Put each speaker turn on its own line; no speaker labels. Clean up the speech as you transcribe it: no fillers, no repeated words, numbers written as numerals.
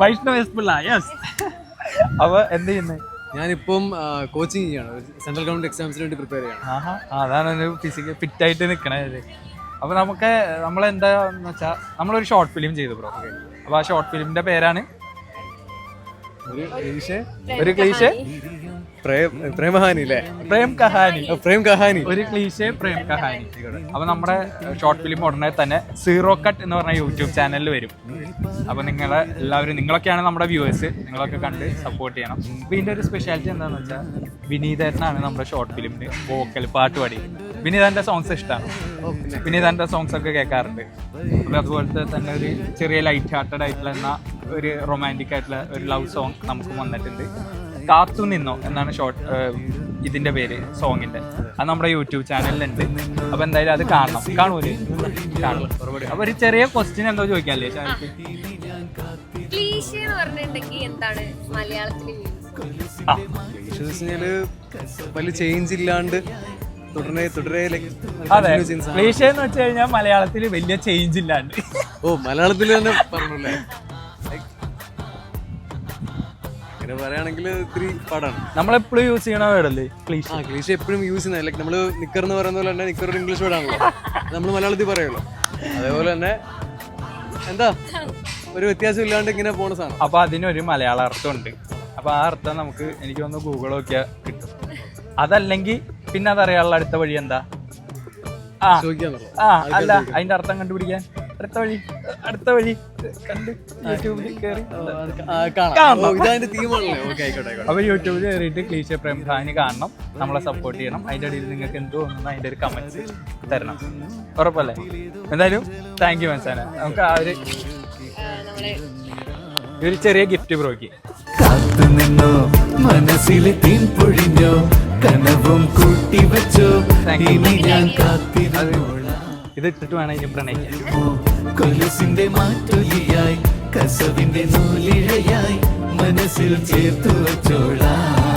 Vaishnav S Pillai. Yes. അപ്പൊ എന്ത് ചെയ്യുന്നത്?
ഞാനിപ്പം കോച്ചിങ് ചെയ്യാണ്, സെൻട്രൽ ഗവൺമെന്റ് എക്സാംസിന് വേണ്ടി പ്രിപ്പയർ ചെയ്യണം.
അതാണ് ഒരു ഫിസിക്കൽ ഫിറ്റായിട്ട് നിൽക്കണത്. അപ്പോൾ നമുക്ക് നമ്മളെന്താന്ന് വെച്ചാൽ നമ്മളൊരു ഷോർട്ട് ഫിലിം ചെയ്തു ബ്രോ. അപ്പോൾ ആ ഷോർട്ട് ഫിലിമിൻ്റെ പേരാണ് ഒരു ക്ലീഷേ
പ്രേം കഹാനി അല്ലേ?
പ്രേം കഹാനി.
പ്രേം കഹാനി,
ഒരു ക്ലീഷേ പ്രേം കഹാനി. അപ്പോൾ നമ്മുടെ ഷോർട്ട് ഫിലിം ഉടനെ തന്നെ സീറോ കട്ട് എന്ന് പറഞ്ഞ യൂട്യൂബ് ചാനലിൽ വരും. അപ്പോൾ നിങ്ങളൊക്കെയാണ് നമ്മുടെ വ്യൂവേഴ്സ്, നിങ്ങളൊക്കെ കണ്ട് സപ്പോർട്ട് ചെയ്യണം. അപ്പോൾ ഇതിൻ്റെ ഒരു സ്പെഷ്യാലിറ്റി എന്താണെന്ന് വെച്ചാൽ വിനീതേട്ടനാണ് നമ്മുടെ ഷോർട്ട് ഫിലിമിന് വോക്കൽ പാട്ട് പാടി. വിനീതൻ്റെ സോങ്സ് ഇഷ്ടമാണ്, വിനീതൻ്റെ സോങ്സ് ഒക്കെ കേൾക്കാറുണ്ട്. അപ്പോൾ അതുപോലത്തെ തന്നെ ഒരു ചെറിയ ലൈറ്റ് ഹാർട്ടഡ് ആയിട്ടുള്ള ഒരു റൊമാൻറ്റിക് ആയിട്ടുള്ള ഒരു ലവ് സോങ് നമുക്ക് വന്നിട്ടുണ്ട്. കാത്തു നിന്നോ എന്നാണ് ഇതിന്റെ പേര്, സോങ്ങിന്റെ. അത് നമ്മുടെ യൂട്യൂബ് ചാനലിലുണ്ട്. അപ്പൊ എന്തായാലും അത് കാണൂലേ? കാണും. അപ്പൊ ഒരു ചെറിയ ക്വസ്റ്റ്യൻ എന്തോ ചോദിക്കാല്ലേ?
വലിയ ചേഞ്ച് ഇല്ലാണ്ട് തുടരെ.
അതെ, ക്ലീഷേ എന്ന് വെച്ച് കഴിഞ്ഞാൽ മലയാളത്തിൽ വലിയ ചേഞ്ച് ഇല്ലാണ്ട്.
ഓ, മലയാളത്തിൽ തന്നെ പറഞ്ഞല്ലേ? പറയുകയാണെങ്കിൽ ഇത്തിരി പാടാണ്.
നമ്മളെപ്പോഴും യൂസ് ചെയ്യണ വേർഡല്ലേ ക്ലീഷേ?
ക്ലീഷേ എപ്പോഴും യൂസ് ചെയ്യുന്നത്. ലൈക്ക് നമ്മള് നിക്കർ എന്ന് പറയുന്ന പോലെ തന്നെ നിക്കർ ഒരു ഇംഗ്ലീഷ് വേർഡാണല്ലോ, നമ്മൾ മലയാളത്തിൽ പറയുള്ളൂ. അതേപോലെ തന്നെ എന്താ ഒരു വ്യത്യാസം ഇല്ലാണ്ട് ഇങ്ങനെ പോണ സാധനം.
അപ്പൊ അതിനൊരു മലയാള അർത്ഥം ഉണ്ട്. അപ്പൊ ആ അർത്ഥം നമുക്ക് എനിക്ക് തോന്നുന്നു ഗൂഗിൾ നോക്കിയാൽ കിട്ടും. അതല്ലെങ്കിൽ പിന്നെ അതറിയാനുള്ള അടുത്ത വഴി എന്താ? അല്ല, അതിന്റെ അർത്ഥം കണ്ടുപിടിക്കാൻ അടുത്ത വഴി കണ്ട് യൂട്യൂബിൽ കയറി അപ്പൊ യൂട്യൂബിൽ കയറിയിട്ട് ക്ലീഷേ പ്രേം കഹാനി കാണണം, നമ്മളെ സപ്പോർട്ട് ചെയ്യണം. അതിന്റെ ഇടയിൽ നിങ്ങൾക്ക് എന്ത് തോന്നുന്നു അതിന്റെ ഒരു കമന്റ്സ് തരണം, ഉറപ്പല്ലേ? എന്തായാലും താങ്ക് യു മനസ്സാന. നമുക്ക് ആ ഒരു ചെറിയ ഗിഫ്റ്റ് ബ്രോയ്ക്ക്.
കാത്തുനിന്നോ മനസ്സിലെ തീൻ പൊഴിഞ്ഞോ കനവും കൂട്ടി വെച്ചോ ഞാൻ
ഇത് ഇട്ടിട്ട് വേണം ഇനി പ്രണയിക്കാൻ.
കൊലുസിന്റെ മാറ്റൊലിയായി കസവിന്റെ നൂലിഴയായി മനസ്സിൽ ചേർത്തു വെച്ചോളാം.